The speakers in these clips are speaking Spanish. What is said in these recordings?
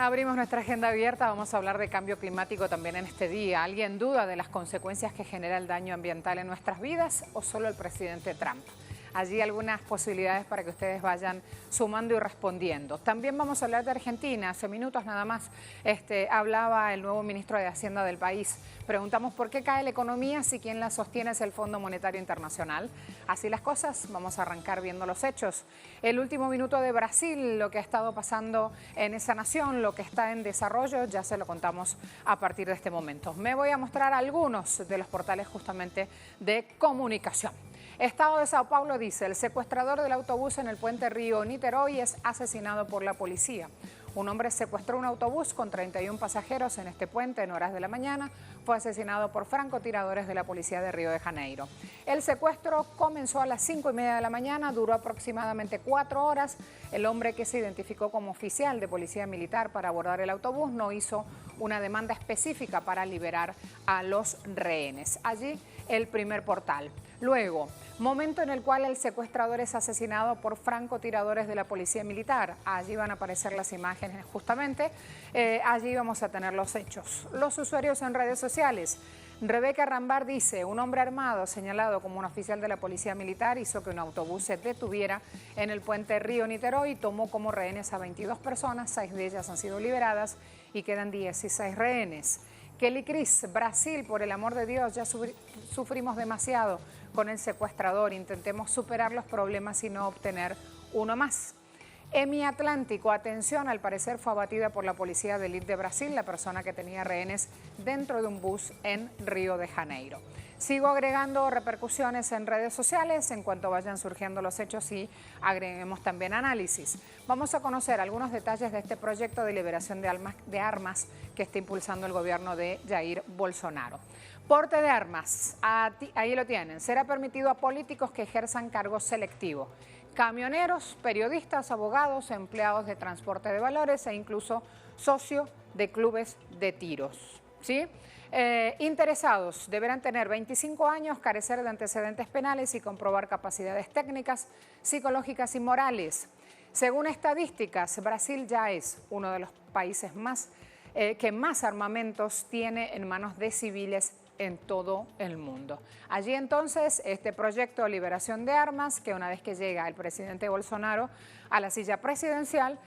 Abrimos nuestra agenda abierta, vamos a hablar de cambio climático también en este día. ¿Alguien duda de las consecuencias que genera el daño ambiental en nuestras vidas o solo el presidente Trump? Allí algunas posibilidades para que ustedes vayan sumando y respondiendo. También vamos a hablar de Argentina. Hace minutos nada más hablaba el nuevo ministro de Hacienda del país. Preguntamos por qué cae la economía si quien la sostiene es el Fondo Monetario Internacional. Así las cosas, vamos a arrancar viendo los hechos. El último minuto de Brasil, lo que ha estado pasando en esa nación, lo que está en desarrollo, ya se lo contamos a partir de este momento. Me voy a mostrar algunos de los portales justamente de comunicación. Estado de Sao Paulo dice, el secuestrador del autobús en el puente Río Niterói es asesinado por la policía. Un hombre secuestró un autobús con 31 pasajeros en este puente en horas de la mañana. Fue asesinado por francotiradores de la policía de Río de Janeiro. El secuestro comenzó a las 5:30 de la mañana, duró aproximadamente 4 horas. El hombre, que se identificó como oficial de policía militar para abordar el autobús, no hizo una demanda específica para liberar a los rehenes. Allí el primer portal. Luego, momento en el cual el secuestrador es asesinado por francotiradores de la policía militar. Allí van a aparecer las imágenes justamente. Allí vamos a tener los hechos. Los usuarios en redes sociales. Rebeca Rambar dice, un hombre armado señalado como un oficial de la policía militar hizo que un autobús se detuviera en el puente Río Niterói y tomó como rehenes a 22 personas, 6 de ellas han sido liberadas y quedan 16 rehenes. Kelly Cris, Brasil, por el amor de Dios, ya sufrimos demasiado con el secuestrador. Intentemos superar los problemas y no obtener uno más. Emi Atlántico, atención, al parecer fue abatida por la policía de élite de Brasil, la persona que tenía rehenes dentro de un bus en Río de Janeiro. Sigo agregando repercusiones en redes sociales en cuanto vayan surgiendo los hechos y agreguemos también análisis. Vamos a conocer algunos detalles de este proyecto de liberación de armas que está impulsando el gobierno de Jair Bolsonaro. Porte de armas, ahí lo tienen. Será permitido a políticos que ejerzan cargos selectivos. Camioneros, periodistas, abogados, empleados de transporte de valores e incluso socios de clubes de tiros. ¿Sí? Interesados deberán tener 25 años, carecer de antecedentes penales y comprobar capacidades técnicas, psicológicas y morales. Según estadísticas, Brasil ya es uno de los países que más armamentos tiene en manos de civiles en todo el mundo. Allí entonces este proyecto de liberación de armas, que una vez que llega el presidente Bolsonaro a la silla presidencial,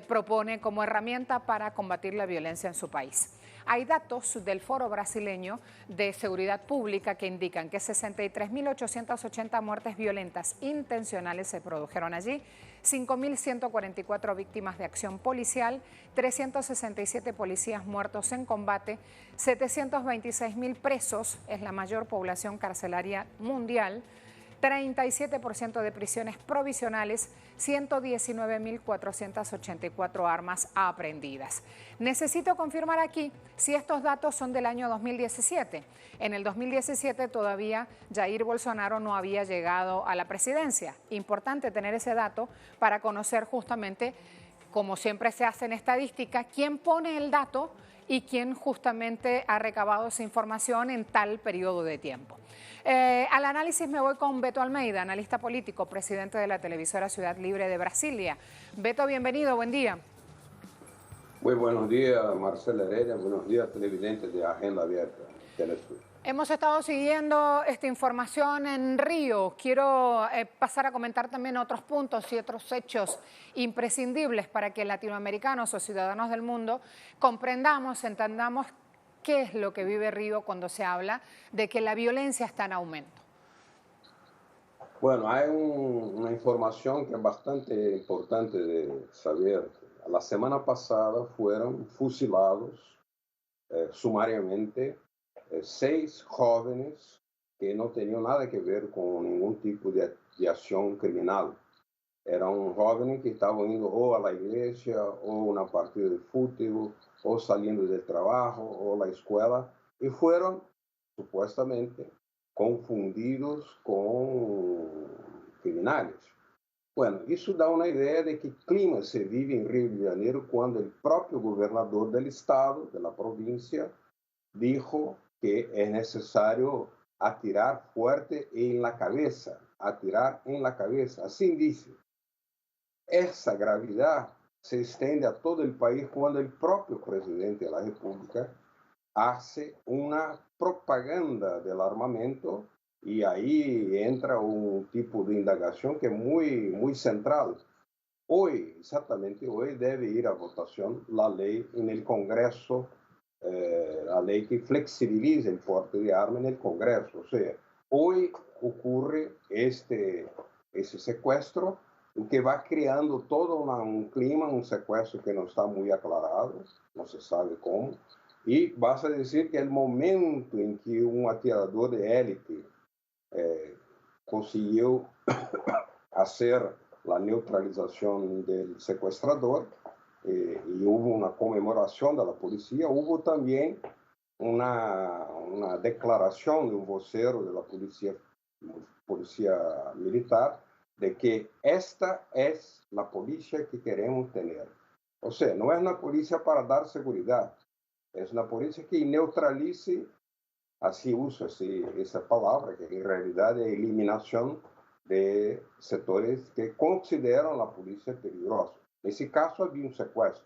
propone como herramienta para combatir la violencia en su país. Hay datos del Foro Brasileño de Seguridad Pública que indican que 63.880 muertes violentas intencionales se produjeron allí, 5.144 víctimas de acción policial, 367 policías muertos en combate, 726.000 presos, es la mayor población carcelaria mundial, 37% de prisiones provisionales, 119.484 armas aprehendidas. Necesito confirmar aquí si estos datos son del año 2017. En el 2017 todavía Jair Bolsonaro no había llegado a la presidencia. Importante tener ese dato para conocer justamente, como siempre se hace en estadística, quién pone el dato y quién justamente ha recabado esa información en tal periodo de tiempo. Al análisis me voy con Beto Almeida, analista político, presidente de la televisora Ciudad Libre de Brasilia. Beto, bienvenido, buen día. Muy buenos días, Marcela Heredia. Buenos días, televidentes de Agenda Abierta, Telesur. Hemos estado siguiendo esta información en Río. Quiero pasar a comentar también otros puntos y otros hechos imprescindibles para que latinoamericanos o ciudadanos del mundo comprendamos, entendamos qué es lo que vive Río cuando se habla de que la violencia está en aumento. Bueno, hay una información que es bastante importante de saber. La semana pasada fueron fusilados sumariamente 6 jóvenes que no tenían nada que ver con ningún tipo de acción criminal. Eran jóvenes que estaban indo o a la iglesia, o una partida de fútbol, o saliendo del trabajo, o la escuela, y fueron supuestamente confundidos con criminales. Bueno, isso dá uma ideia de que clima se vive em Rio de Janeiro quando o próprio governador do estado, da província, dijo que es necesario atirar fuerte en la cabeza, atirar en la cabeza. Así dice. Essa gravidade se extiende a todo el país cuando el propio presidente de la República hace una propaganda del armamento y ahí entra un tipo de indagación que es muy central. Hoy, exactamente hoy, debe ir a votación la ley en el Congreso, la ley que flexibiliza el porte de armas en el Congreso. O sea, hoy ocurre ese secuestro, o que va creando todo un clima, un secuestro que no está muy aclarado, no se sabe cómo. Y vas a decir que el momento en que un atirador de élite consiguió hacer la neutralización del secuestrador y hubo una conmemoración de la policía, hubo también una declaración de un vocero de la policía militar de que esta es la policía que queremos tener. O sea, no es una policía para dar seguridad, es una policía que neutralice, así usa esa palabra, que en realidad es eliminación de setores que consideran la policía peligrosa. En ese caso había un secuestro,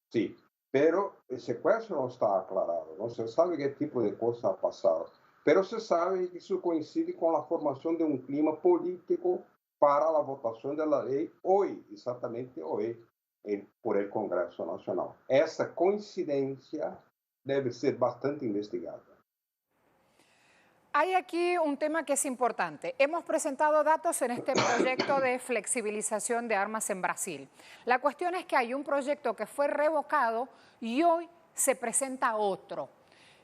sí, pero el secuestro no está aclarado, no se sabe qué tipo de cosa ha pasado, pero se sabe que eso coincide con la formación de un clima político para la votación de la ley hoy, exactamente hoy, por el Congreso Nacional. Esa coincidencia debe ser bastante investigada. Hay aquí un tema que es importante. Hemos presentado datos en este proyecto de flexibilización de armas en Brasil. La cuestión es que hay un proyecto que fue revocado y hoy se presenta otro.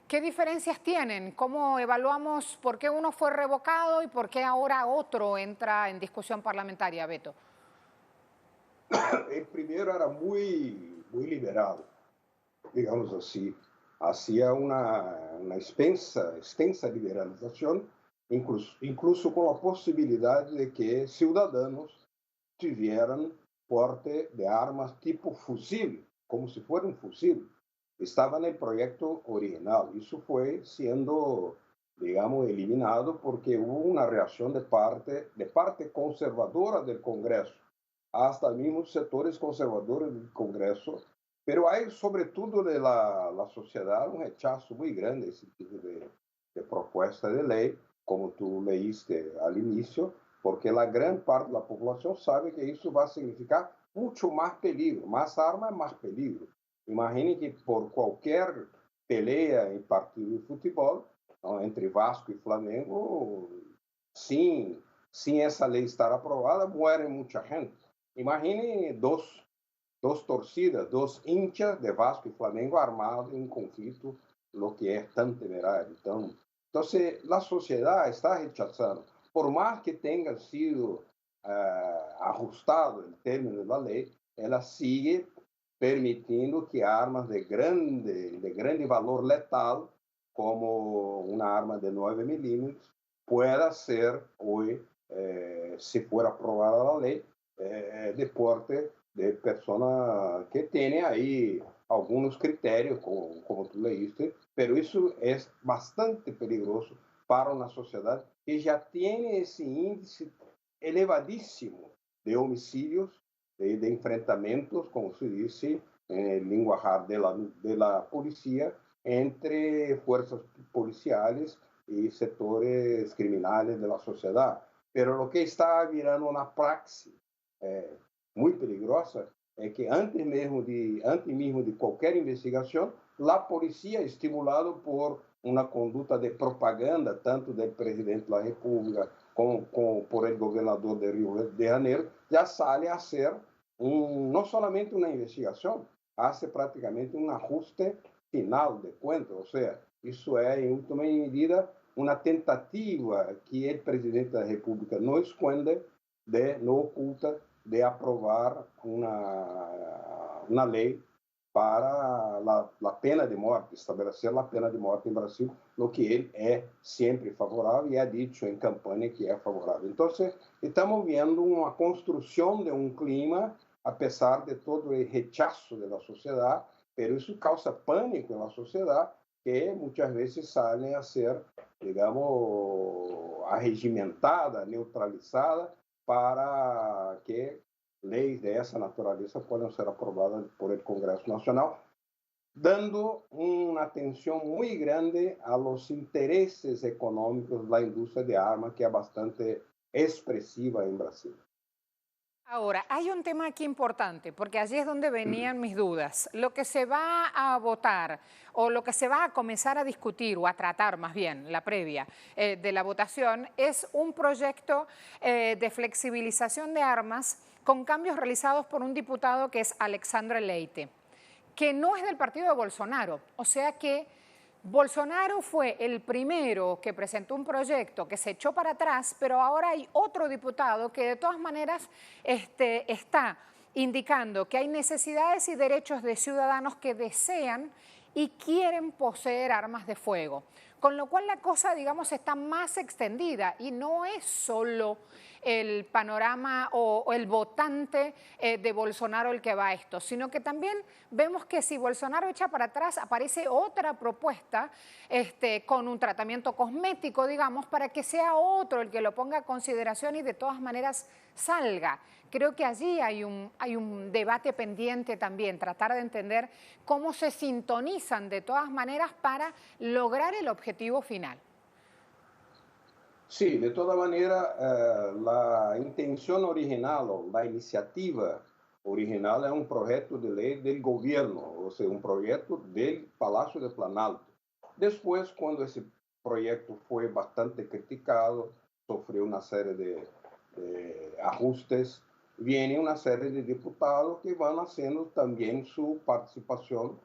¿Qué diferencias tienen? ¿Cómo evaluamos por qué uno fue revocado y por qué ahora otro entra en discusión parlamentaria, Beto? El primero era muy liberal, digamos así. Hacía una extensa liberalización, incluso con la posibilidad de que ciudadanos tuvieran porte de armas tipo fusil, como si fuera un fusil. Estaba en el proyecto original. Eso fue siendo, digamos, eliminado porque hubo una reacción de parte conservadora del Congreso, hasta mismos sectores conservadores del Congreso, pero hay sobre todo de la sociedad un rechazo muy grande a ese tipo de propuesta de ley, como tú leíste al inicio, porque la gran parte de la población sabe que eso va a significar mucho más peligro, más armas, más peligro. Imagine que por qualquer pelea em partido de futebol, não, entre Vasco e Flamengo, sem essa lei estar aprovada, muere muita gente. Imagine dos torcidas, dos hinchas de Vasco y Flamengo armados en un conflicto, lo que es tan temerario. Entonces, la sociedad está rechazando, por más que tenga sido ajustado el término de la ley, ela sigue permitiendo que armas de grande valor letal, como una arma de 9 milímetros, pueda ser hoy, si fuera aprobada la ley, deporte de persona que tiene aí alguns critérios, como tu leíste, pero isso é bastante peligroso para uma sociedade que já tem esse índice elevadíssimo de homicídios, de enfrentamentos, como se diz em linguajar de la policía, entre fuerzas policiales y sectores criminales de la sociedad. Pero lo que está virando una praxis muy peligrosa é que antes mesmo de qualquer investigação, a polícia, estimulado por uma conduta de propaganda, tanto do presidente da República como por el governador de Rio de Janeiro, já sale a ser não somente uma investigação, hace praticamente um ajuste final de contas, ou seja, isso é, em última medida, uma tentativa que o presidente da República não esconde, não oculta, de aprovar uma lei para a pena de morte, estabelecer a pena de morte em Brasil, no que ele é sempre favorável e é dito em campanha que é favorável. Então, estamos vendo uma construção de um clima, apesar de todo o rechazo da sociedade, mas isso causa pânico na sociedade, que muitas vezes saem a ser, digamos, arregimentada, neutralizada, para que leyes de esa naturaleza puedan ser aprobadas por el Congreso Nacional, dando una atención muy grande a los intereses económicos de la industria de armas, que es bastante expresiva en Brasil. Ahora, hay un tema aquí importante, porque allí es donde venían mis dudas. Lo que se va a votar o lo que se va a comenzar a discutir o a tratar más bien, la previa de la votación, es un proyecto de flexibilización de armas con cambios realizados por un diputado que es Alexandre Leite, que no es del partido de Bolsonaro, o sea que Bolsonaro fue el primero que presentó un proyecto que se echó para atrás, pero ahora hay otro diputado que de todas maneras está indicando que hay necesidades y derechos de ciudadanos que desean y quieren poseer armas de fuego. Con lo cual la cosa, digamos, está más extendida y no es solo el panorama o el votante de Bolsonaro el que va a esto, sino que también vemos que si Bolsonaro echa para atrás, aparece otra propuesta con un tratamiento cosmético, digamos, para que sea otro el que lo ponga a consideración y de todas maneras salga. Creo que allí hay un debate pendiente también, tratar de entender cómo se sintonizan de todas maneras para lograr el objetivo final. Sí, de toda manera, la intención original o la iniciativa original es un proyecto de ley del gobierno, o sea, un proyecto del Palacio de Planalto. Después, cuando ese proyecto fue bastante criticado, sufrió una serie de ajustes, viene una serie de diputados que van haciendo también su participación,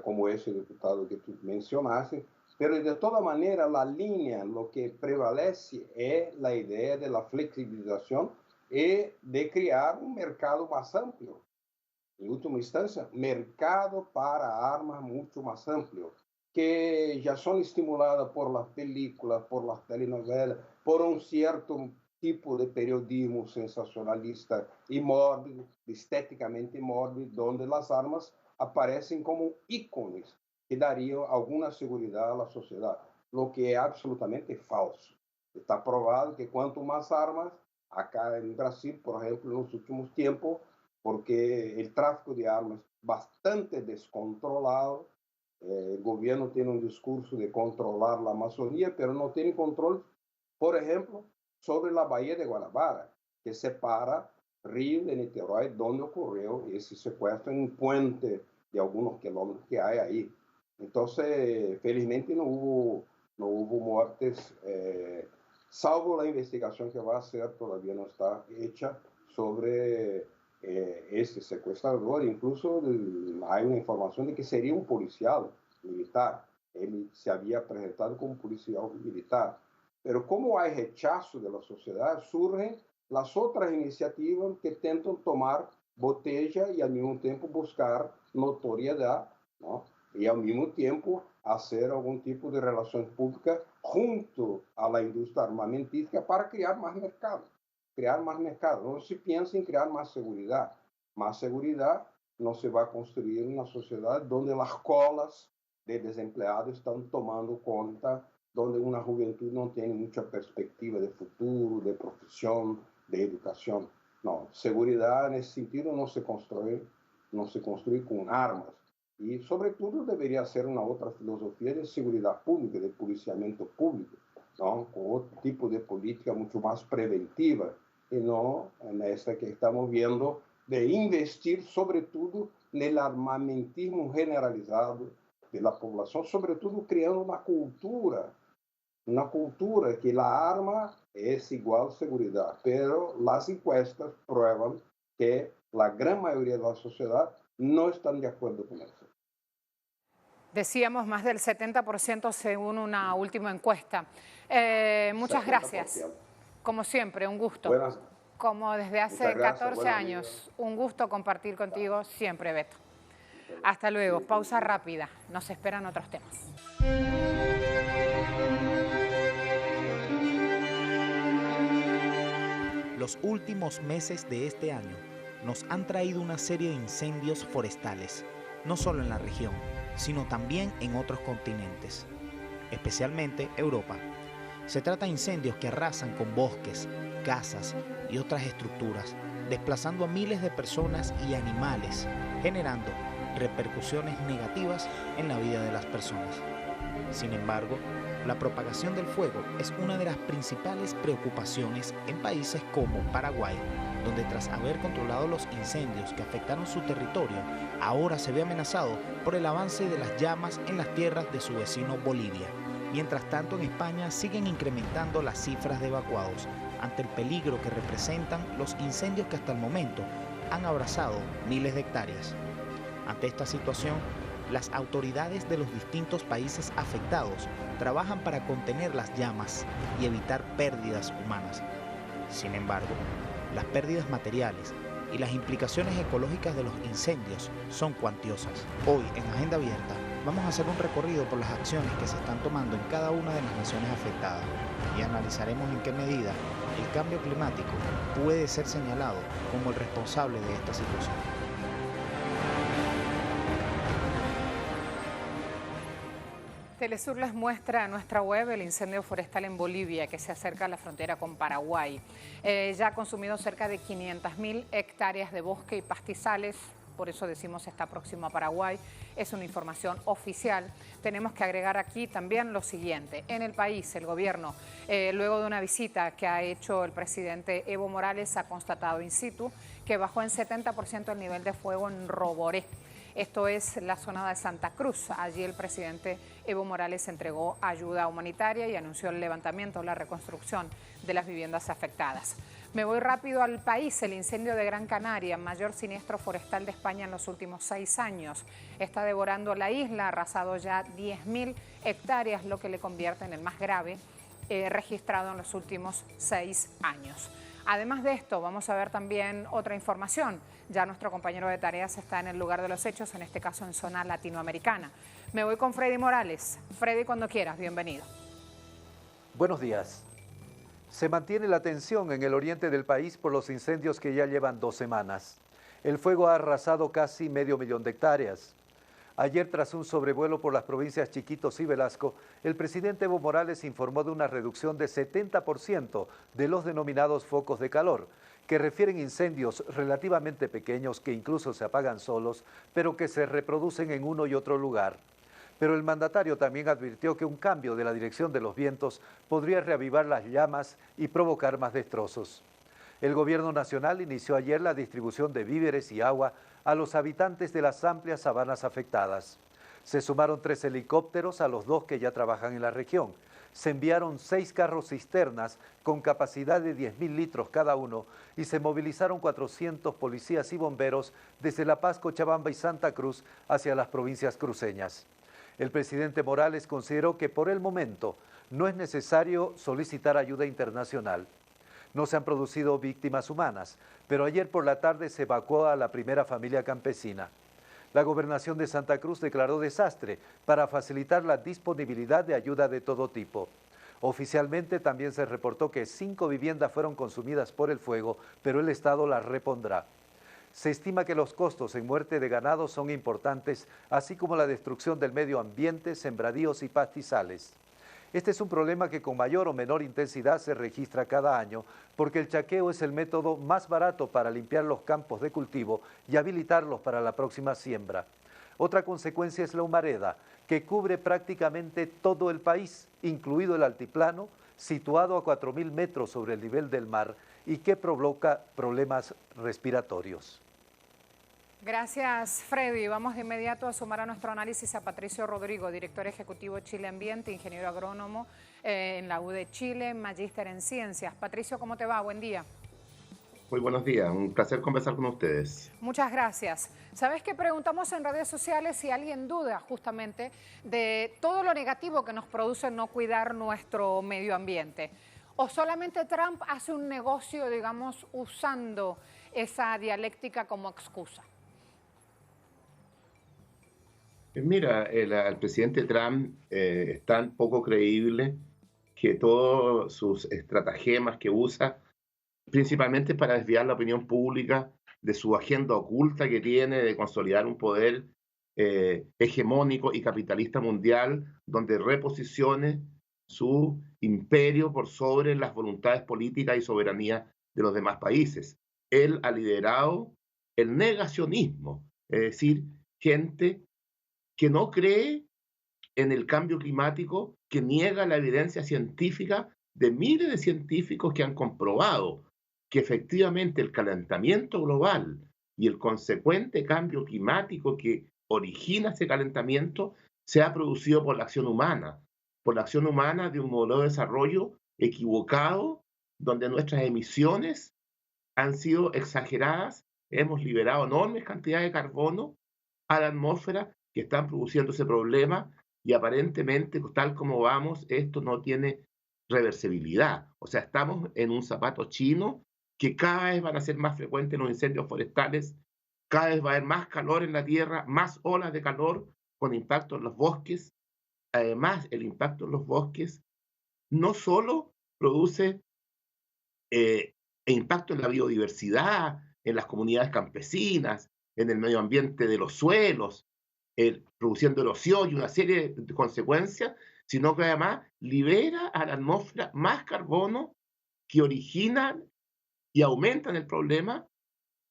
como ese diputado que tú mencionaste, pero de toda manera la línea, lo que prevalece es la idea de la flexibilización y de crear un mercado más amplio. En última instancia, mercado para armas mucho más amplio, que ya son estimuladas por las películas, por las telenovelas, por un cierto tipo de periodismo sensacionalista y mórbido, estéticamente mórbido, donde las armas aparecen como ícones que darían alguna seguridad a la sociedad, lo que es absolutamente falso. Está probado que cuanto más armas, acá en Brasil, por ejemplo, en los últimos tiempos, porque el tráfico de armas bastante descontrolado. El gobierno tiene un discurso de controlar la Amazonía, pero no tiene control, por ejemplo, sobre la bahía de Guanabara, que separa Río de Niterói, donde ocurrió ese secuestro en un puente de algunos kilómetros que hay ahí. Entonces, felizmente no hubo muertes, salvo la investigación que va a hacer, todavía no está hecha, sobre ese secuestrador. Incluso hay una información de que sería un policial militar. Él se había presentado como policial militar. Pero como hay rechazo de la sociedad, surgen las otras iniciativas que intentan tomar botella y al mismo tiempo buscar notoriedad, ¿no? Y al mismo tiempo hacer algún tipo de relaciones públicas junto a la industria armamentística para crear más mercado. Crear más mercado. No se piensa en crear más seguridad. Más seguridad no se va a construir en una sociedad donde las colas de desempleados están tomando cuenta, donde una juventud no tiene mucha perspectiva de futuro, de profesión, de educación. No, seguridad en ese sentido no se construye con armas. Y sobre todo debería ser una otra filosofía de seguridad pública, de policiamiento público, ¿no? Con otro tipo de política mucho más preventiva y no en esta que estamos viendo de investir sobre todo en el armamentismo generalizado de la población, sobre todo creando una cultura que la arma es igual seguridad, pero las encuestas prueban que la gran mayoría de la sociedad no están de acuerdo con eso. Decíamos más del 70% según una última encuesta. Muchas 70%. Gracias. Como siempre, un gusto. Buenas. Como desde hace 14 años, un gusto compartir contigo siempre, Beto. Hasta luego. Pausa rápida. Nos esperan otros temas. Los últimos meses de este año nos han traído una serie de incendios forestales, no solo en la región, sino también en otros continentes, especialmente Europa. Se trata de incendios que arrasan con bosques, casas y otras estructuras, desplazando a miles de personas y animales, generando repercusiones negativas en la vida de las personas. Sin embargo, la propagación del fuego es una de las principales preocupaciones en países como Paraguay, donde tras haber controlado los incendios que afectaron su territorio, ahora se ve amenazado por el avance de las llamas en las tierras de su vecino Bolivia. Mientras tanto, en España siguen incrementando las cifras de evacuados ante el peligro que representan los incendios que hasta el momento han abrazado miles de hectáreas. Ante esta situación, las autoridades de los distintos países afectados trabajan para contener las llamas y evitar pérdidas humanas. Sin embargo, las pérdidas materiales y las implicaciones ecológicas de los incendios son cuantiosas. Hoy, en Agenda Abierta, vamos a hacer un recorrido por las acciones que se están tomando en cada una de las naciones afectadas y analizaremos en qué medida el cambio climático puede ser señalado como el responsable de esta situación. Telesur les muestra en nuestra web el incendio forestal en Bolivia que se acerca a la frontera con Paraguay. Ya ha consumido cerca de 500.000 hectáreas de bosque y pastizales, por eso decimos está próximo a Paraguay. Es una información oficial. Tenemos que agregar aquí también lo siguiente. En el país, el gobierno, luego de una visita que ha hecho el presidente Evo Morales, ha constatado in situ que bajó en 70% el nivel de fuego en Roboré. Esto es la zona de Santa Cruz. Allí el presidente Evo Morales entregó ayuda humanitaria y anunció el levantamiento, la reconstrucción de las viviendas afectadas. Me voy rápido al país. El incendio de Gran Canaria, mayor siniestro forestal de España en los últimos 6 años. Está devorando la isla, ha arrasado ya 10.000 hectáreas, lo que le convierte en el más grave registrado en los últimos 6 años. Además de esto, vamos a ver también otra información. Ya nuestro compañero de tareas está en el lugar de los hechos, en este caso en zona latinoamericana. Me voy con Freddy Morales. Freddy, cuando quieras, bienvenido. Buenos días. Se mantiene la tensión en el oriente del país por los incendios que ya llevan 2 semanas. El fuego ha arrasado casi 500.000 de hectáreas. Ayer, tras un sobrevuelo por las provincias Chiquitos y Velasco, el presidente Evo Morales informó de una reducción de 70% de los denominados focos de calor, que refieren incendios relativamente pequeños que incluso se apagan solos, pero que se reproducen en uno y otro lugar. Pero el mandatario también advirtió que un cambio de la dirección de los vientos podría reavivar las llamas y provocar más destrozos. El gobierno nacional inició ayer la distribución de víveres y agua a los habitantes de las amplias sabanas afectadas. Se sumaron 3 helicópteros a los 2 que ya trabajan en la región. Se enviaron 6 carros cisternas con capacidad de 10.000 litros cada uno y se movilizaron 400 policías y bomberos desde La Paz, Cochabamba y Santa Cruz hacia las provincias cruceñas. El presidente Morales consideró que por el momento no es necesario solicitar ayuda internacional. No se han producido víctimas humanas, pero ayer por la tarde se evacuó a la primera familia campesina. La gobernación de Santa Cruz declaró desastre para facilitar la disponibilidad de ayuda de todo tipo. Oficialmente también se reportó que 5 viviendas fueron consumidas por el fuego, pero el Estado las repondrá. Se estima que los costos en muerte de ganado son importantes, así como la destrucción del medio ambiente, sembradíos y pastizales. Este es un problema que con mayor o menor intensidad se registra cada año, porque el chaqueo es el método más barato para limpiar los campos de cultivo y habilitarlos para la próxima siembra. Otra consecuencia es la humareda, que cubre prácticamente todo el país, incluido el altiplano, situado a 4.000 metros sobre el nivel del mar y que provoca problemas respiratorios. Gracias, Freddy. Vamos de inmediato a sumar a nuestro análisis a Patricio Rodrigo, director ejecutivo Chile Ambiente, ingeniero agrónomo en la UD Chile, magíster en ciencias. Patricio, ¿cómo te va? Buen día. Muy buenos días, un placer conversar con ustedes. Muchas gracias. ¿Sabes qué? Preguntamos en redes sociales si alguien duda justamente de todo lo negativo que nos produce no cuidar nuestro medio ambiente. ¿O solamente Trump hace un negocio, digamos, usando esa dialéctica como excusa? Mira, el presidente Trump es tan poco creíble que todas sus estratagemas que usa, principalmente para desviar la opinión pública de su agenda oculta que tiene de consolidar un poder hegemónico y capitalista mundial, donde reposicione su imperio por sobre las voluntades políticas y soberanía de los demás países. Él ha liderado el negacionismo, es decir, gente que no cree en el cambio climático, que niega la evidencia científica de miles de científicos que han comprobado que efectivamente el calentamiento global y el consecuente cambio climático que origina ese calentamiento se ha producido por la acción humana de un modelo de desarrollo equivocado, donde nuestras emisiones han sido exageradas, hemos liberado enormes cantidades de carbono a la atmósfera que están produciendo ese problema y aparentemente, tal como vamos, esto no tiene reversibilidad. O sea, estamos en un zapato chino que cada vez van a ser más frecuentes los incendios forestales, cada vez va a haber más calor en la tierra, más olas de calor con impacto en los bosques. Además, el impacto en los bosques no solo produce impacto en la biodiversidad, en las comunidades campesinas, en el medio ambiente de los suelos, produciendo erosión y una serie de consecuencias, sino que además libera a la atmósfera más carbono que originan y aumentan el problema,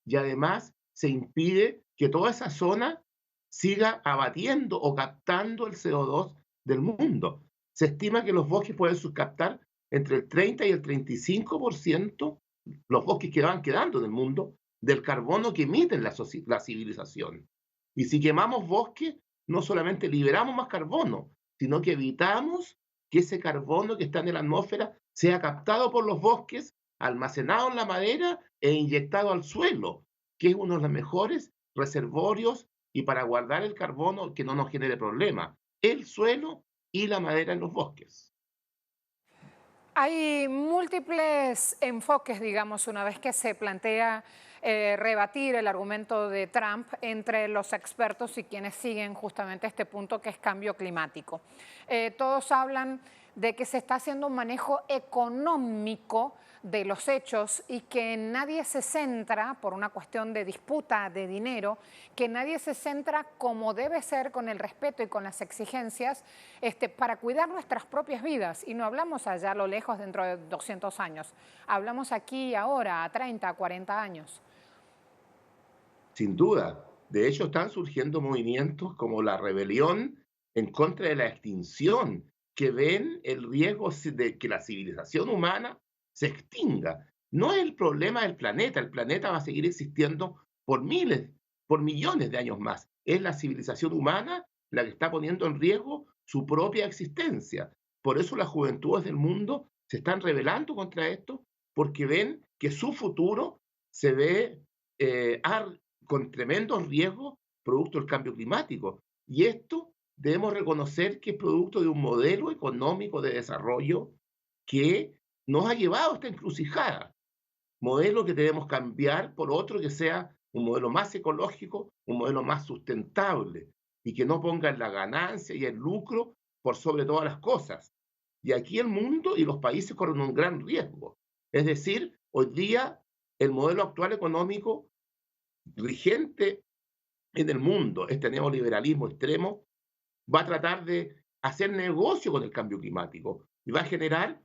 y además se impide que toda esa zona siga abatiendo o captando el CO2 del mundo. Se estima que los bosques pueden subcaptar entre el 30 y el 35%, los bosques que van quedando en el mundo, del carbono que emiten la civilización. Y si quemamos bosques, no solamente liberamos más carbono, sino que evitamos que ese carbono que está en la atmósfera sea captado por los bosques, almacenado en la madera e inyectado al suelo, que es uno de los mejores reservorios y para guardar el carbono que no nos genere problema, el suelo y la madera en los bosques. Hay múltiples enfoques, digamos, una vez que se plantea rebatir el argumento de Trump entre los expertos y quienes siguen justamente este punto que es cambio climático. Todos hablan de que se está haciendo un manejo económico de los hechos y que nadie se centra, por una cuestión de disputa de dinero, que nadie se centra como debe ser con el respeto y con las exigencias para cuidar nuestras propias vidas. Y no hablamos allá a lo lejos dentro de 200 años, hablamos aquí ahora, a 30, 40 años. Sin duda. De hecho, están surgiendo movimientos como la rebelión en contra de la extinción, que ven el riesgo de que la civilización humana se extinga. No es el problema del planeta, el planeta va a seguir existiendo por miles, por millones de años más. Es la civilización humana la que está poniendo en riesgo su propia existencia. Por eso las juventudes del mundo se están rebelando contra esto, porque ven que su futuro se ve con tremendos riesgos producto del cambio climático. Y esto debemos reconocer que es producto de un modelo económico de desarrollo que nos ha llevado a esta encrucijada. Modelo que debemos cambiar por otro que sea un modelo más ecológico, un modelo más sustentable y que no ponga la ganancia y el lucro por sobre todas las cosas. Y aquí el mundo y los países corren un gran riesgo. Es decir, hoy día el modelo actual económico vigente en el mundo, este neoliberalismo extremo, va a tratar de hacer negocio con el cambio climático y va a generar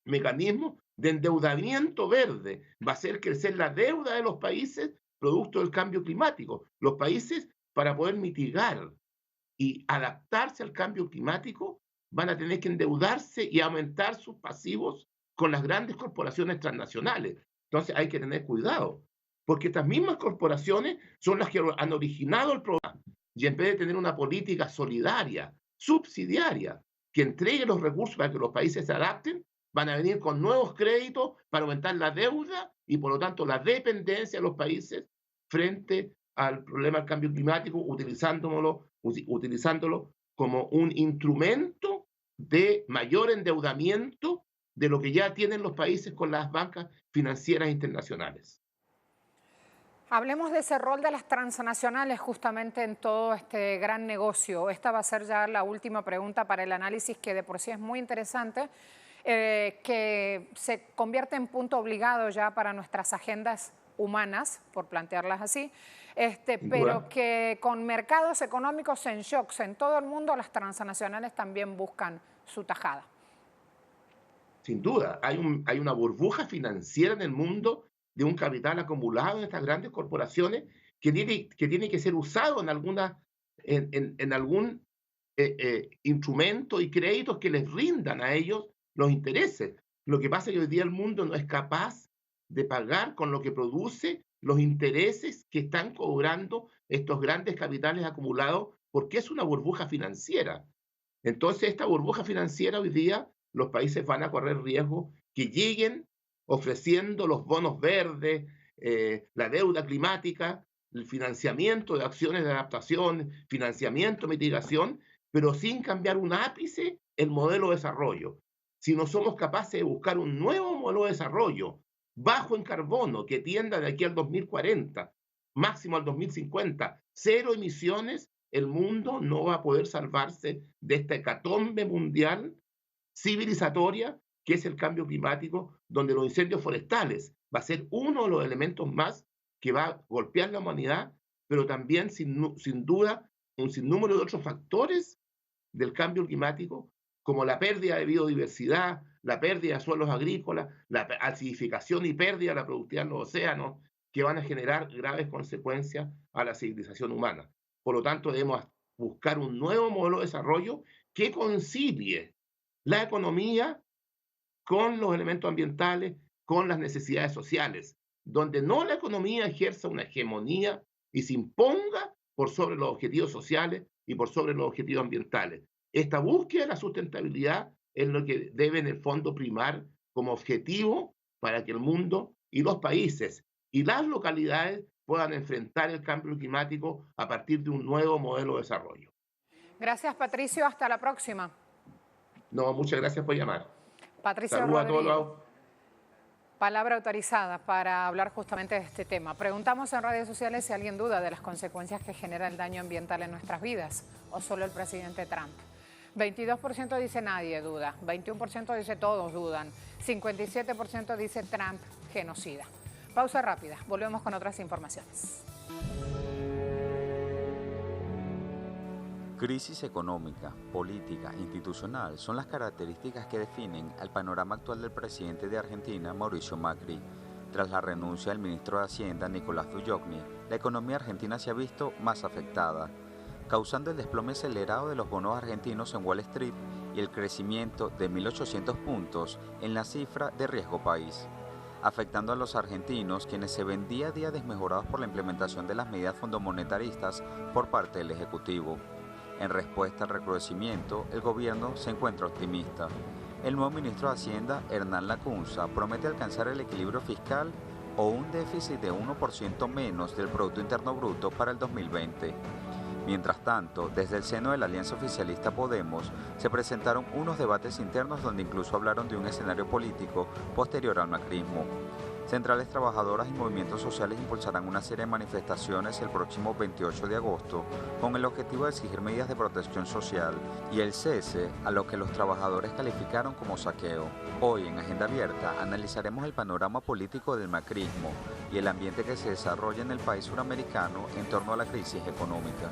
mecanismos de endeudamiento verde, va a hacer crecer la deuda de los países producto del cambio climático. Los países, para poder mitigar y adaptarse al cambio climático, van a tener que endeudarse y aumentar sus pasivos con las grandes corporaciones transnacionales. Entonces hay que tener cuidado, porque estas mismas corporaciones son las que han originado el problema. Y en vez de tener una política solidaria, subsidiaria, que entregue los recursos para que los países se adapten, van a venir con nuevos créditos para aumentar la deuda y por lo tanto la dependencia de los países frente al problema del cambio climático, utilizándolo como un instrumento de mayor endeudamiento de lo que ya tienen los países con las bancas financieras internacionales. Hablemos de ese rol de las transnacionales justamente en todo este gran negocio. Esta va a ser ya la última pregunta para el análisis, que de por sí es muy interesante, que se convierte en punto obligado ya para nuestras agendas humanas, por plantearlas así, pero que con mercados económicos en shocks en todo el mundo, las transnacionales también buscan su tajada. sin duda, hay una burbuja financiera en el mundo de un capital acumulado en estas grandes corporaciones que tiene que ser usado en algún instrumento y créditos que les rindan a ellos los intereses. Lo que pasa es que hoy día el mundo no es capaz de pagar con lo que produce los intereses que están cobrando estos grandes capitales acumulados, porque es una burbuja financiera. Entonces, esta burbuja financiera hoy día, los países van a correr riesgo que lleguen ofreciendo los bonos verdes, la deuda climática, el financiamiento de acciones de adaptación, financiamiento de mitigación, pero sin cambiar un ápice el modelo de desarrollo. Si no somos capaces de buscar un nuevo modelo de desarrollo bajo en carbono que tienda de aquí al 2040, máximo al 2050, cero emisiones, el mundo no va a poder salvarse de esta hecatombe mundial civilizatoria que es el cambio climático, donde los incendios forestales va a ser uno de los elementos más que va a golpear la humanidad, pero también sin duda un sinnúmero de otros factores del cambio climático, como la pérdida de biodiversidad, la pérdida de suelos agrícolas, la acidificación y pérdida de la productividad en los océanos, que van a generar graves consecuencias a la civilización humana. Por lo tanto, debemos buscar un nuevo modelo de desarrollo que concilie la economía con los elementos ambientales, con las necesidades sociales, donde no la economía ejerza una hegemonía y se imponga por sobre los objetivos sociales y por sobre los objetivos ambientales. Esta búsqueda de la sustentabilidad es lo que debe en el fondo primar como objetivo para que el mundo y los países y las localidades puedan enfrentar el cambio climático a partir de un nuevo modelo de desarrollo. Gracias, Patricio. Hasta la próxima. No, muchas gracias por llamar. Patricio Saludos Rodríguez. a todos. Palabra autorizada para hablar justamente de este tema. Preguntamos en redes sociales si alguien duda de las consecuencias que genera el daño ambiental en nuestras vidas o solo el presidente Trump. 22% dice nadie duda, 21% dice todos dudan, 57% dice Trump genocida. Pausa rápida, volvemos con otras informaciones. Crisis económica, política, institucional son las características que definen el panorama actual del presidente de Argentina, Mauricio Macri. Tras la renuncia del ministro de Hacienda, Nicolás Dujovne, la economía argentina se ha visto más afectada, causando el desplome acelerado de los bonos argentinos en Wall Street y el crecimiento de 1.800 puntos en la cifra de riesgo país, afectando a los argentinos, quienes se ven día a día desmejorados por la implementación de las medidas fondomonetaristas por parte del Ejecutivo. En respuesta al recrudecimiento, el gobierno se encuentra optimista. El nuevo ministro de Hacienda, Hernán Lacunza, promete alcanzar el equilibrio fiscal o un déficit de 1% menos del Producto Interno Bruto para el 2020. Mientras tanto, desde el seno de la alianza oficialista Podemos, se presentaron unos debates internos donde incluso hablaron de un escenario político posterior al macrismo. Centrales trabajadoras y movimientos sociales impulsarán una serie de manifestaciones el próximo 28 de agosto con el objetivo de exigir medidas de protección social y el cese a lo que los trabajadores calificaron como saqueo. Hoy en Agenda Abierta analizaremos el panorama político del macrismo y el ambiente que se desarrolla en el país suramericano en torno a la crisis económica.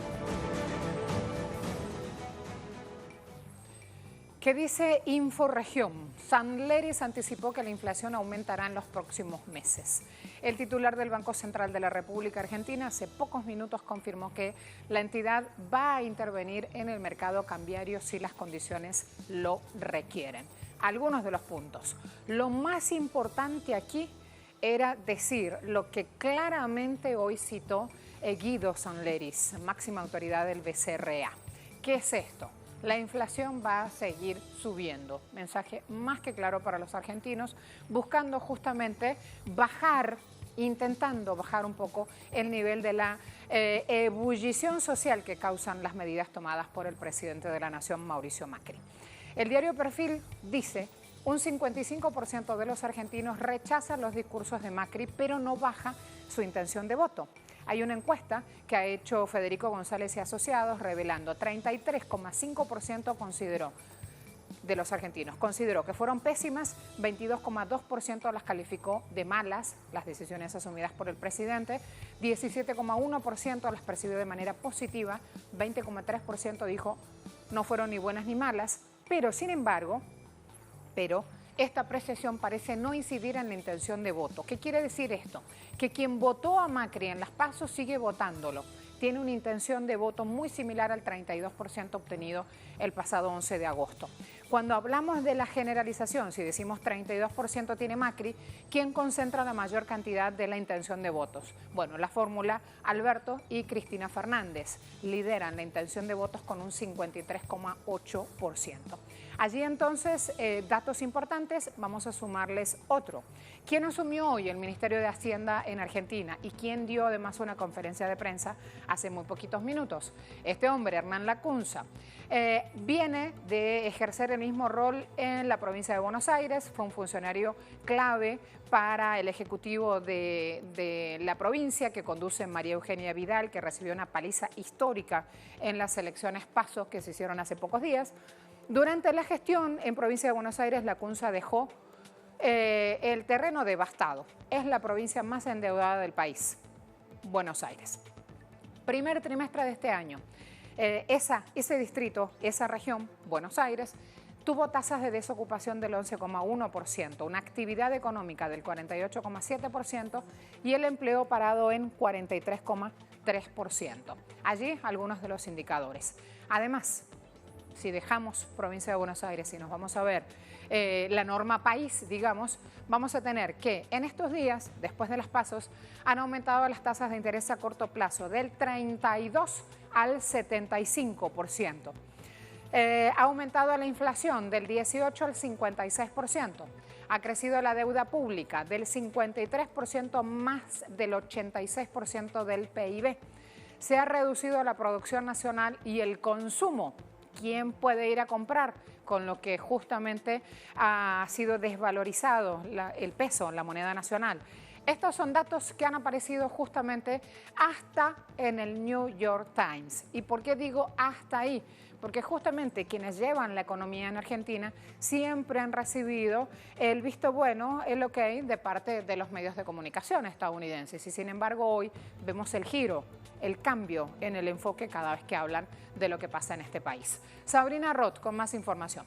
¿Qué dice Inforregión? Sanleris anticipó que la inflación aumentará en los próximos meses. El titular del Banco Central de la República Argentina hace pocos minutos confirmó que la entidad va a intervenir en el mercado cambiario si las condiciones lo requieren. Algunos de los puntos. Lo más importante aquí era decir lo que claramente hoy citó Guido Sanleris, máxima autoridad del BCRA. ¿Qué es esto? La inflación va a seguir subiendo. Mensaje más que claro para los argentinos, buscando justamente intentando bajar un poco el nivel de la ebullición social que causan las medidas tomadas por el presidente de la Nación, Mauricio Macri. El diario Perfil dice: un 55% de los argentinos rechazan los discursos de Macri, pero no baja su intención de voto. Hay una encuesta que ha hecho Federico González y Asociados revelando 33,5% de los argentinos consideró que fueron pésimas, 22,2% las calificó de malas las decisiones asumidas por el presidente, 17,1% las percibió de manera positiva, 20,3% dijo no fueron ni buenas ni malas, pero sin embargo, esta apreciación parece no incidir en la intención de voto. ¿Qué quiere decir esto? Que quien votó a Macri en las PASO sigue votándolo. Tiene una intención de voto muy similar al 32% obtenido el pasado 11 de agosto. Cuando hablamos de la generalización, si decimos 32% tiene Macri, ¿quién concentra la mayor cantidad de la intención de votos? Bueno, la fórmula Alberto y Cristina Fernández lideran la intención de votos con un 53,8%. Allí entonces, datos importantes, vamos a sumarles otro. ¿Quién asumió hoy el Ministerio de Hacienda en Argentina y quién dio además una conferencia de prensa hace muy poquitos minutos? Este hombre, Hernán Lacunza, viene de ejercer el mismo rol en la provincia de Buenos Aires, fue un funcionario clave para el ejecutivo de la provincia que conduce María Eugenia Vidal, que recibió una paliza histórica en las elecciones PASO que se hicieron hace pocos días. Durante la gestión en provincia de Buenos Aires, Lacunza dejó el terreno devastado. Es la provincia más endeudada del país, Buenos Aires. Primer trimestre de este año, ese distrito, esa región, Buenos Aires, tuvo tasas de desocupación del 11,1%, una actividad económica del 48,7% y el empleo parado en 43,3%. Allí algunos de los indicadores. Además, si dejamos provincia de Buenos Aires y nos vamos a ver la norma país, digamos, vamos a tener que en estos días, después de las PASOs, han aumentado las tasas de interés a corto plazo del 32 al 75%. Ha aumentado la inflación del 18 al 56%. Ha crecido la deuda pública del 53% más del 86% del PIB. Se ha reducido la producción nacional y el consumo. ¿Quién puede ir a comprar? Con lo que justamente ha sido desvalorizado el peso, la moneda nacional. Estos son datos que han aparecido justamente hasta en el New York Times. ¿Y por qué digo hasta ahí? Porque justamente quienes llevan la economía en Argentina siempre han recibido el visto bueno, el ok, de parte de los medios de comunicación estadounidenses. Y sin embargo hoy vemos el giro, el cambio en el enfoque cada vez que hablan de lo que pasa en este país. Sabrina Roth con más información.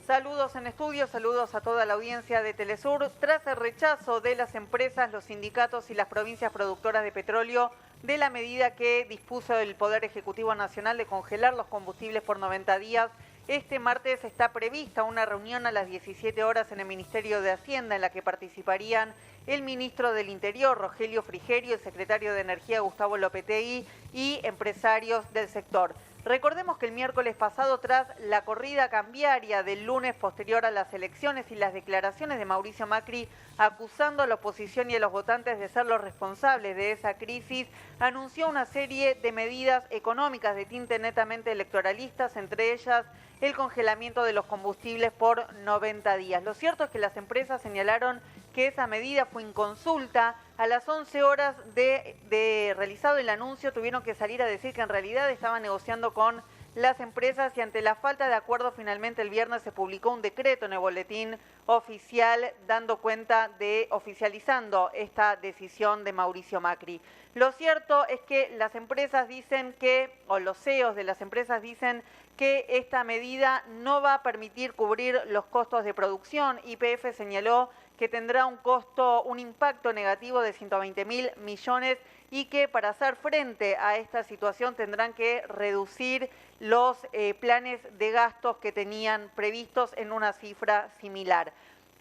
Saludos en estudio, saludos a toda la audiencia de Telesur. Tras el rechazo de las empresas, los sindicatos y las provincias productoras de petróleo de la medida que dispuso el Poder Ejecutivo Nacional de congelar los combustibles por 90 días, este martes está prevista una reunión a las 17 horas en el Ministerio de Hacienda en la que participarían el ministro del Interior, Rogelio Frigerio, el secretario de Energía, Gustavo Lopetegui, y empresarios del sector. Recordemos que el miércoles pasado, tras la corrida cambiaria del lunes posterior a las elecciones y las declaraciones de Mauricio Macri acusando a la oposición y a los votantes de ser los responsables de esa crisis, anunció una serie de medidas económicas de tinte netamente electoralistas, entre ellas el congelamiento de los combustibles por 90 días. Lo cierto es que las empresas señalaron que esa medida fue inconsulta. A las 11 horas de realizado el anuncio tuvieron que salir a decir que en realidad estaban negociando con las empresas y ante la falta de acuerdo finalmente el viernes se publicó un decreto en el boletín oficial dando cuenta de oficializando esta decisión de Mauricio Macri. Lo cierto es que las empresas dicen que, o los CEOs de las empresas dicen que esta medida no va a permitir cubrir los costos de producción. YPF señaló que tendrá un impacto negativo de 120.000 millones y que para hacer frente a esta situación tendrán que reducir los planes de gastos que tenían previstos en una cifra similar.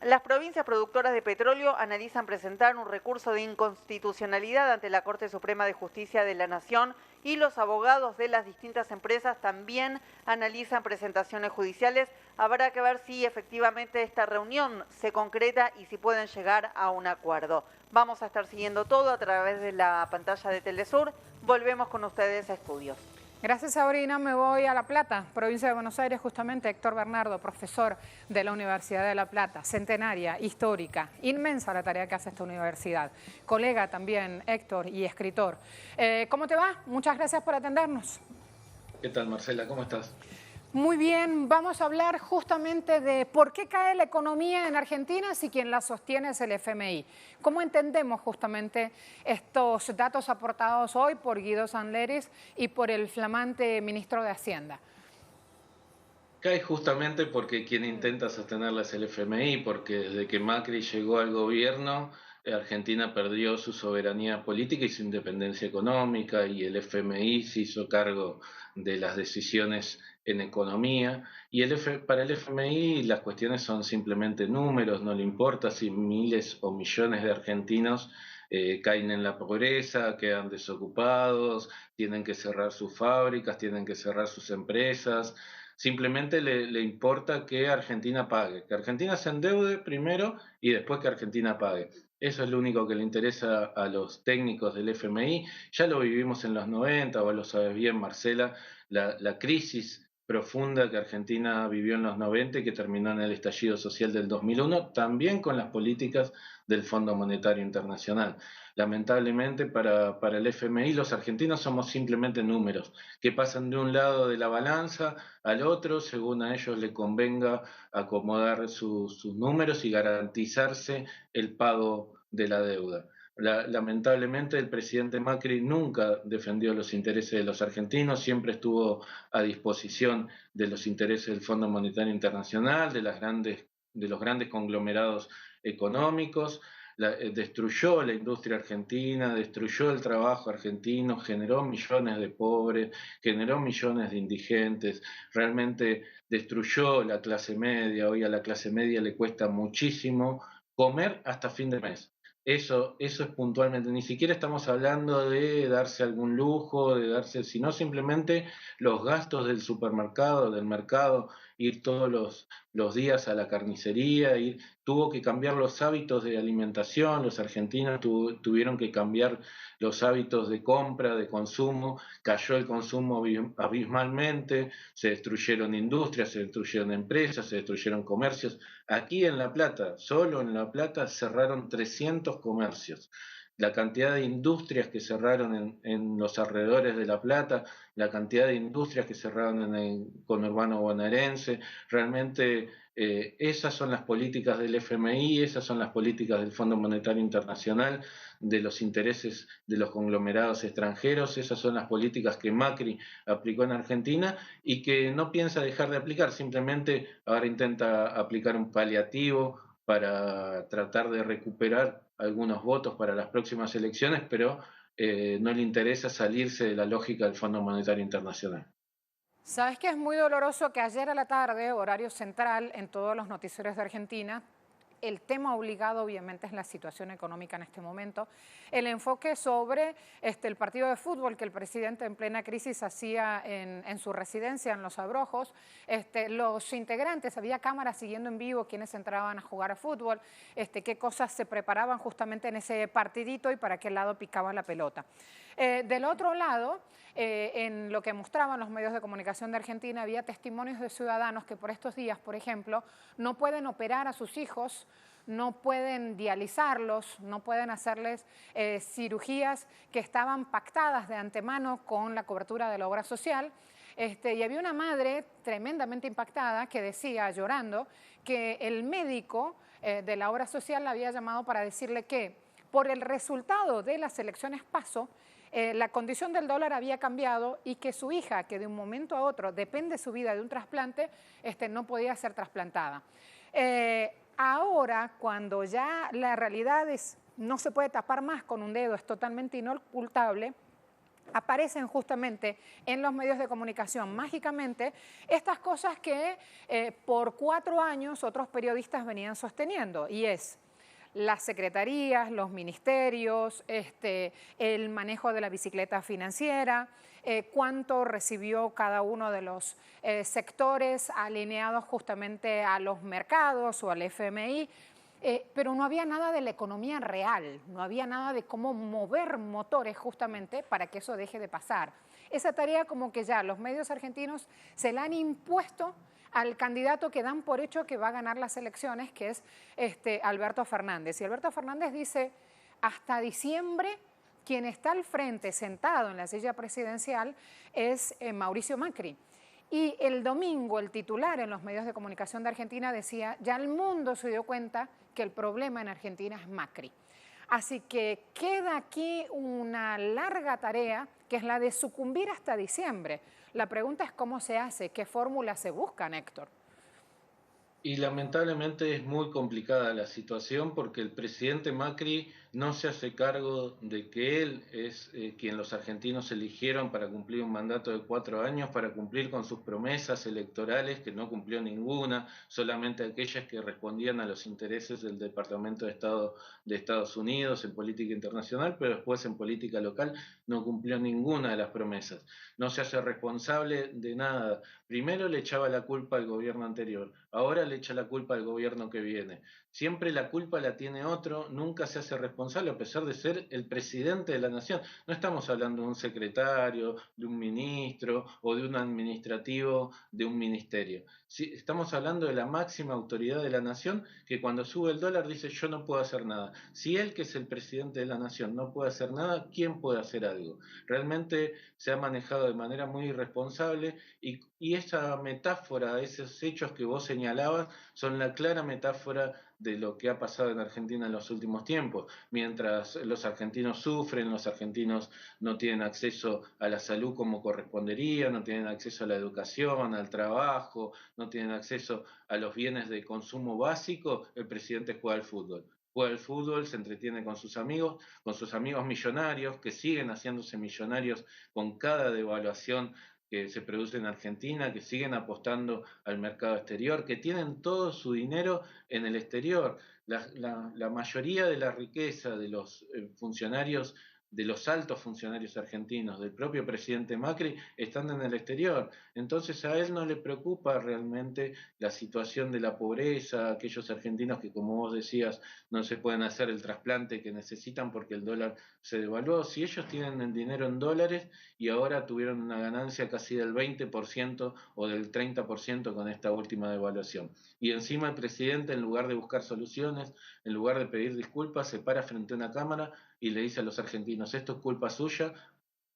Las provincias productoras de petróleo analizan presentar un recurso de inconstitucionalidad ante la Corte Suprema de Justicia de la Nación y los abogados de las distintas empresas también analizan presentaciones judiciales. Habrá que ver si efectivamente esta reunión se concreta y si pueden llegar a un acuerdo. Vamos a estar siguiendo todo a través de la pantalla de Telesur. Volvemos con ustedes a estudios. Gracias, Sabrina. Me voy a La Plata, provincia de Buenos Aires, justamente Héctor Bernardo, profesor de la Universidad de La Plata, centenaria, histórica, inmensa la tarea que hace esta universidad. Colega también, Héctor, y escritor. ¿Cómo te va? Muchas gracias por atendernos. ¿Qué tal, Marcela? ¿Cómo estás? Muy bien, vamos a hablar justamente de por qué cae la economía en Argentina si quien la sostiene es el FMI. ¿Cómo entendemos justamente estos datos aportados hoy por Guido Sanleris y por el flamante ministro de Hacienda? Cae justamente porque quien intenta sostenerla es el FMI, porque desde que Macri llegó al gobierno, Argentina perdió su soberanía política y su independencia económica, y el FMI se hizo cargo de las decisiones en economía. Y para el FMI las cuestiones son simplemente números, no le importa si miles o millones de argentinos caen en la pobreza, quedan desocupados, tienen que cerrar sus fábricas, tienen que cerrar sus empresas. Simplemente le importa que Argentina pague, que Argentina se endeude primero y después que Argentina pague. Eso es lo único que le interesa a los técnicos del FMI. Ya lo vivimos en los 90, vos lo sabes bien, Marcela, la crisis profunda que Argentina vivió en los 90 y que terminó en el estallido social del 2001, también con las políticas del Fondo Monetario Internacional. Lamentablemente para el FMI los argentinos somos simplemente números que pasan de un lado de la balanza al otro según a ellos le convenga acomodar sus números y garantizarse el pago de la deuda. Lamentablemente el presidente Macri nunca defendió los intereses de los argentinos, siempre estuvo a disposición de los intereses del Fondo Monetario Internacional, de los grandes conglomerados económicos. Destruyó la industria argentina, destruyó el trabajo argentino, generó millones de pobres, generó millones de indigentes, realmente destruyó la clase media. Hoy a la clase media le cuesta muchísimo comer hasta fin de mes. Eso es puntualmente, ni siquiera estamos hablando de darse algún lujo, sino simplemente los gastos del supermercado, del mercado, ir todos los días a la carnicería, tuvo que cambiar los hábitos de alimentación, los argentinos tuvieron que cambiar los hábitos de compra, de consumo, cayó el consumo abismalmente, se destruyeron industrias, se destruyeron empresas, se destruyeron comercios. Aquí en La Plata, solo en La Plata, cerraron 300 comercios. La cantidad de industrias que cerraron en los alrededores de La Plata, la cantidad de industrias que cerraron en el conurbano bonaerense, realmente esas son las políticas del FMI, esas son las políticas del Fondo Monetario Internacional, de los intereses de los conglomerados extranjeros, esas son las políticas que Macri aplicó en Argentina y que no piensa dejar de aplicar, simplemente ahora intenta aplicar un paliativo para tratar de recuperar algunos votos para las próximas elecciones, pero no le interesa salirse de la lógica del Fondo Monetario Internacional. ¿Sabes qué es muy doloroso? Que ayer a la tarde, horario central, en todos los noticieros de Argentina, el tema obligado obviamente es la situación económica en este momento, el enfoque sobre el partido de fútbol que el presidente en plena crisis hacía en su residencia en Los Abrojos, los integrantes, había cámaras siguiendo en vivo quienes entraban a jugar a fútbol, qué cosas se preparaban justamente en ese partidito y para qué lado picaban la pelota. Del otro lado, en lo que mostraban los medios de comunicación de Argentina, había testimonios de ciudadanos que por estos días, por ejemplo, no pueden operar a sus hijos, no pueden dializarlos, no pueden hacerles cirugías que estaban pactadas de antemano con la cobertura de la obra social. Y había una madre tremendamente impactada que decía, llorando, que el médico de la obra social la había llamado para decirle que por el resultado de las elecciones PASO, la condición del dólar había cambiado y que su hija, que de un momento a otro depende su vida de un trasplante, no podía ser trasplantada. Ahora, cuando ya la realidad no se puede tapar más con un dedo, es totalmente inocultable, aparecen justamente en los medios de comunicación mágicamente estas cosas que por 4 años otros periodistas venían sosteniendo, y es las secretarías, los ministerios, el manejo de la bicicleta financiera, cuánto recibió cada uno de los sectores alineados justamente a los mercados o al FMI, pero no había nada de la economía real, no había nada de cómo mover motores justamente para que eso deje de pasar. Esa tarea como que ya los medios argentinos se la han impuesto al candidato que dan por hecho que va a ganar las elecciones, que es Alberto Fernández. Y Alberto Fernández dice, hasta diciembre, quien está al frente, sentado en la silla presidencial, es Mauricio Macri. Y el domingo, el titular en los medios de comunicación de Argentina decía, ya el mundo se dio cuenta que el problema en Argentina es Macri. Así que queda aquí una larga tarea, que es la de sucumbir hasta diciembre. La pregunta es cómo se hace, qué fórmula se busca, Héctor. Y lamentablemente es muy complicada la situación porque el presidente Macri no se hace cargo de que él es quien los argentinos eligieron para cumplir un mandato de 4 años, para cumplir con sus promesas electorales, que no cumplió ninguna, solamente aquellas que respondían a los intereses del Departamento de Estado de Estados Unidos en política internacional, pero después en política local no cumplió ninguna de las promesas. No se hace responsable de nada. Primero le echaba la culpa al gobierno anterior, ahora le echa la culpa al gobierno que viene. Siempre la culpa la tiene otro, nunca se hace responsable a pesar de ser el presidente de la nación. No estamos hablando de un secretario, de un ministro o de un administrativo de un ministerio. Sí, estamos hablando de la máxima autoridad de la nación que cuando sube el dólar dice yo no puedo hacer nada. Si él, que es el presidente de la nación, no puede hacer nada, ¿quién puede hacer algo? Realmente se ha manejado de manera muy irresponsable y esa metáfora, esos hechos que vos señalabas, son la clara metáfora de lo que ha pasado en Argentina en los últimos tiempos. Mientras los argentinos sufren, los argentinos no tienen acceso a la salud como correspondería, no tienen acceso a la educación, al trabajo, no tienen acceso a los bienes de consumo básico, el presidente juega al fútbol. Juega al fútbol, se entretiene con sus amigos millonarios, que siguen haciéndose millonarios con cada devaluación que se produce en Argentina, que siguen apostando al mercado exterior, que tienen todo su dinero en el exterior. La mayoría de la riqueza de los funcionarios, de los altos funcionarios argentinos, del propio presidente Macri, están en el exterior. Entonces a él no le preocupa realmente la situación de la pobreza, aquellos argentinos que, como vos decías, no se pueden hacer el trasplante que necesitan porque el dólar se devaluó. Si ellos tienen el dinero en dólares y ahora tuvieron una ganancia casi del 20% o del 30% con esta última devaluación. Y encima el presidente, en lugar de buscar soluciones, en lugar de pedir disculpas, se para frente a una cámara y le dice a los argentinos, esto es culpa suya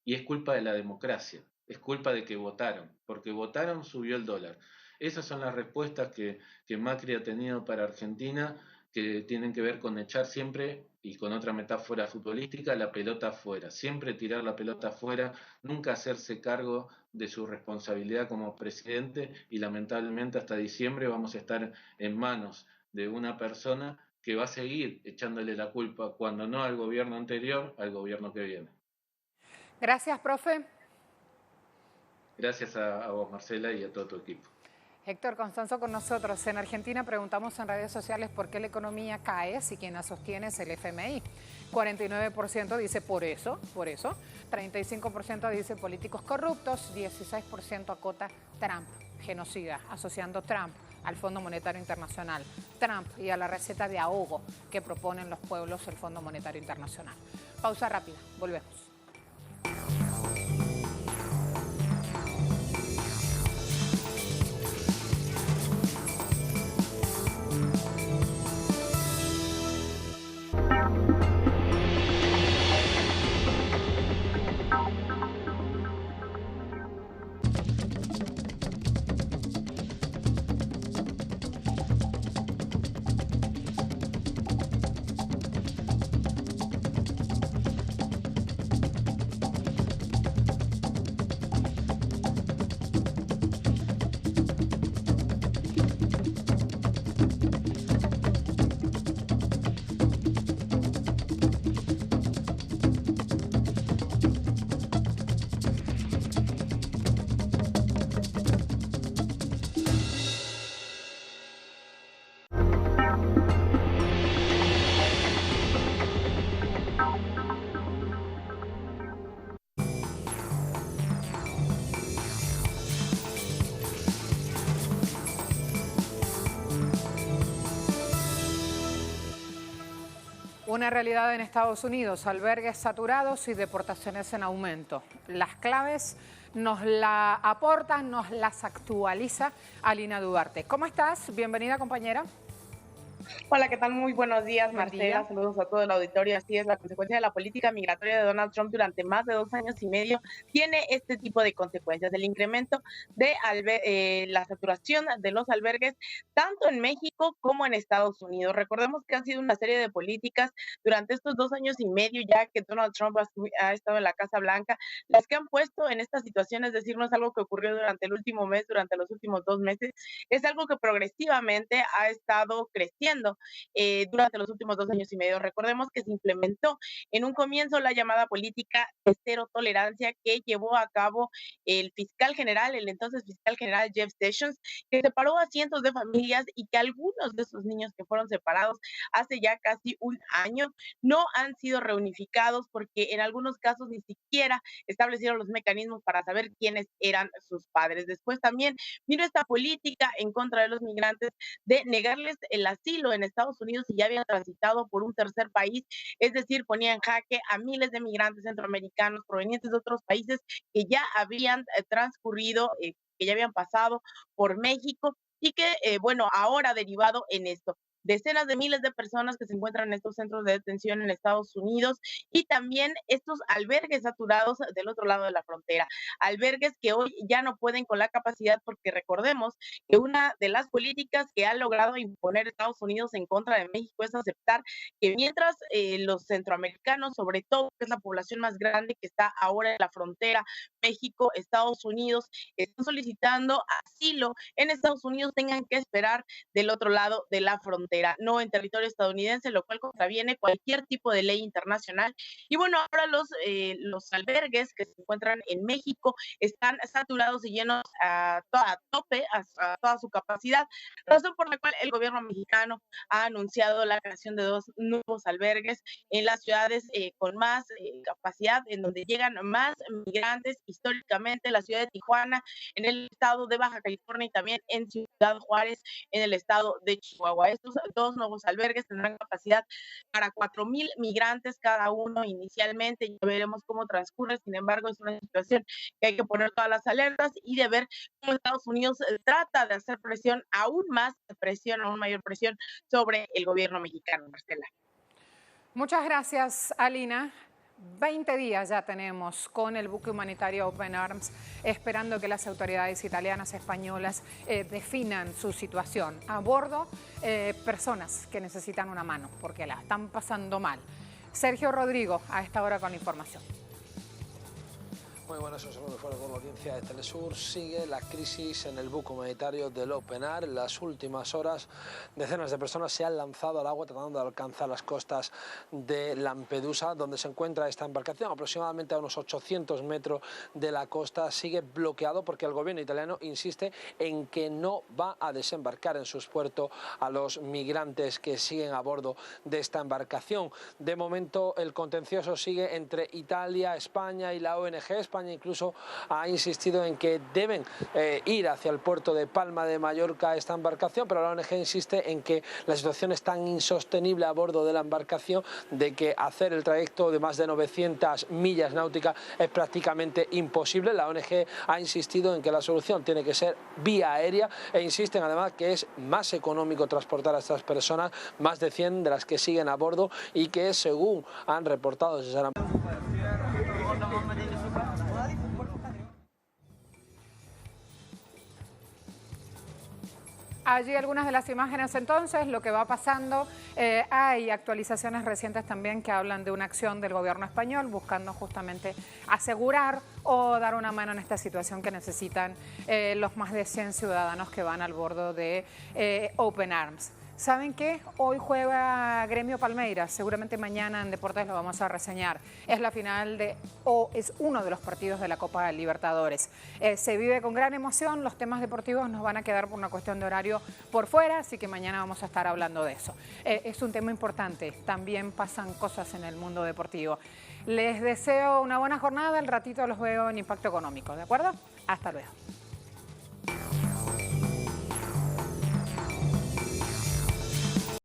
y es culpa de la democracia, es culpa de que votaron, porque votaron, subió el dólar. Esas son las respuestas que Macri ha tenido para Argentina, que tienen que ver con echar siempre, y con otra metáfora futbolística, la pelota afuera. Siempre tirar la pelota afuera, nunca hacerse cargo de su responsabilidad como presidente, y lamentablemente hasta diciembre vamos a estar en manos de una persona que va a seguir echándole la culpa, cuando no al gobierno anterior, al gobierno que viene. Gracias, profe. Gracias a vos, Marcela, y a todo tu equipo. Héctor Constanzo con nosotros. En Argentina preguntamos en redes sociales por qué la economía cae si quien la sostiene es el FMI. 49% dice por eso. 35% dice políticos corruptos. 16% acota Trump, genocida, asociando Trump al Fondo Monetario Internacional. Trump y a la receta de ahogo que proponen los pueblos el Fondo Monetario Internacional. Pausa rápida, volvemos. Una realidad en Estados Unidos, albergues saturados y deportaciones en aumento. Las claves nos la aporta, nos las actualiza Alina Duarte. ¿Cómo estás? Bienvenida, compañera. Hola, ¿qué tal? Muy buenos días, Buen Marcela. día. Saludos a todo el auditorio. Así es, la consecuencia de la política migratoria de Donald Trump durante más de 2 años y medio tiene este tipo de consecuencias. El incremento de la saturación de los albergues, tanto en México como en Estados Unidos. Recordemos que han sido una serie de políticas durante estos 2 años y medio, ya que Donald Trump ha estado en la Casa Blanca, las que han puesto en esta situación, es decir, no es algo que ocurrió durante el último mes, durante los últimos 2 meses, es algo que progresivamente ha estado creciendo durante los últimos 2 años y medio. Recordemos que se implementó en un comienzo la llamada política de cero tolerancia que llevó a cabo el fiscal general, el entonces fiscal general Jeff Sessions, que separó a cientos de familias y que algunos de esos niños que fueron separados hace ya casi un año no han sido reunificados porque en algunos casos ni siquiera establecieron los mecanismos para saber quiénes eran sus padres. Después también vino esta política en contra de los migrantes de negarles el asilo en Estados Unidos si ya habían transitado por un tercer país, es decir, ponía en jaque a miles de migrantes centroamericanos provenientes de otros países que ya habían transcurrido, que ya habían pasado por México y que, bueno, ahora derivado en esto. Decenas de miles de personas que se encuentran en estos centros de detención en Estados Unidos y también estos albergues saturados del otro lado de la frontera. Albergues que hoy ya no pueden con la capacidad, porque recordemos que una de las políticas que ha logrado imponer Estados Unidos en contra de México es aceptar que mientras los centroamericanos, sobre todo, que es la población más grande que está ahora en la frontera México-Estados Unidos, están solicitando asilo en Estados Unidos, tengan que esperar del otro lado de la frontera, no en territorio estadounidense, lo cual contraviene cualquier tipo de ley internacional. Y bueno, ahora los albergues que se encuentran en México están saturados y llenos a tope, a toda su capacidad, razón por la cual el gobierno mexicano ha anunciado la creación de 2 nuevos albergues en las ciudades con más capacidad, en donde llegan más migrantes históricamente, la ciudad de Tijuana, en el estado de Baja California y también en Ciudad Juárez, en el estado de Chihuahua. Estos 2 nuevos albergues tendrán capacidad para 4,000 migrantes cada uno inicialmente, ya veremos cómo transcurre. Sin embargo, es una situación que hay que poner todas las alertas y de ver cómo Estados Unidos trata de hacer presión, aún mayor presión sobre el gobierno mexicano, Marcela. Muchas gracias, Alina. 20 días ya tenemos con el buque humanitario Open Arms, esperando que las autoridades italianas, españolas definan su situación. A bordo, personas que necesitan una mano porque la están pasando mal. Sergio Rodrigo, a esta hora con la información. Muy buenas, un saludo fuera por la audiencia de Telesur. Sigue la crisis en el buque humanitario del Open Arms. En las últimas horas, decenas de personas se han lanzado al agua tratando de alcanzar las costas de Lampedusa, donde se encuentra esta embarcación, aproximadamente a unos 800 metros de la costa. Sigue bloqueado porque el gobierno italiano insiste en que no va a desembarcar en sus puertos a los migrantes que siguen a bordo de esta embarcación. De momento, el contencioso sigue entre Italia, España y la ONG. España incluso ha insistido en que deben ir hacia el puerto de Palma de Mallorca esta embarcación, pero la ONG insiste en que la situación es tan insostenible a bordo de la embarcación de que hacer el trayecto de más de 900 millas náuticas es prácticamente imposible. La ONG ha insistido en que la solución tiene que ser vía aérea e insisten además que es más económico transportar a estas personas, más de 100 de las que siguen a bordo, y que según han reportado desde San Allí algunas de las imágenes entonces, lo que va pasando. Hay actualizaciones recientes también que hablan de una acción del gobierno español buscando justamente asegurar o dar una mano en esta situación que necesitan los más de 100 ciudadanos que van al bordo de Open Arms. ¿Saben qué? Hoy juega Gremio Palmeiras, seguramente mañana en Deportes lo vamos a reseñar. Es la final es uno de los partidos de la Copa Libertadores. Se vive con gran emoción, los temas deportivos nos van a quedar por una cuestión de horario por fuera, así que mañana vamos a estar hablando de eso. Es un tema importante, también pasan cosas en el mundo deportivo. Les deseo una buena jornada, al ratito los veo en Impacto Económico, ¿de acuerdo? Hasta luego.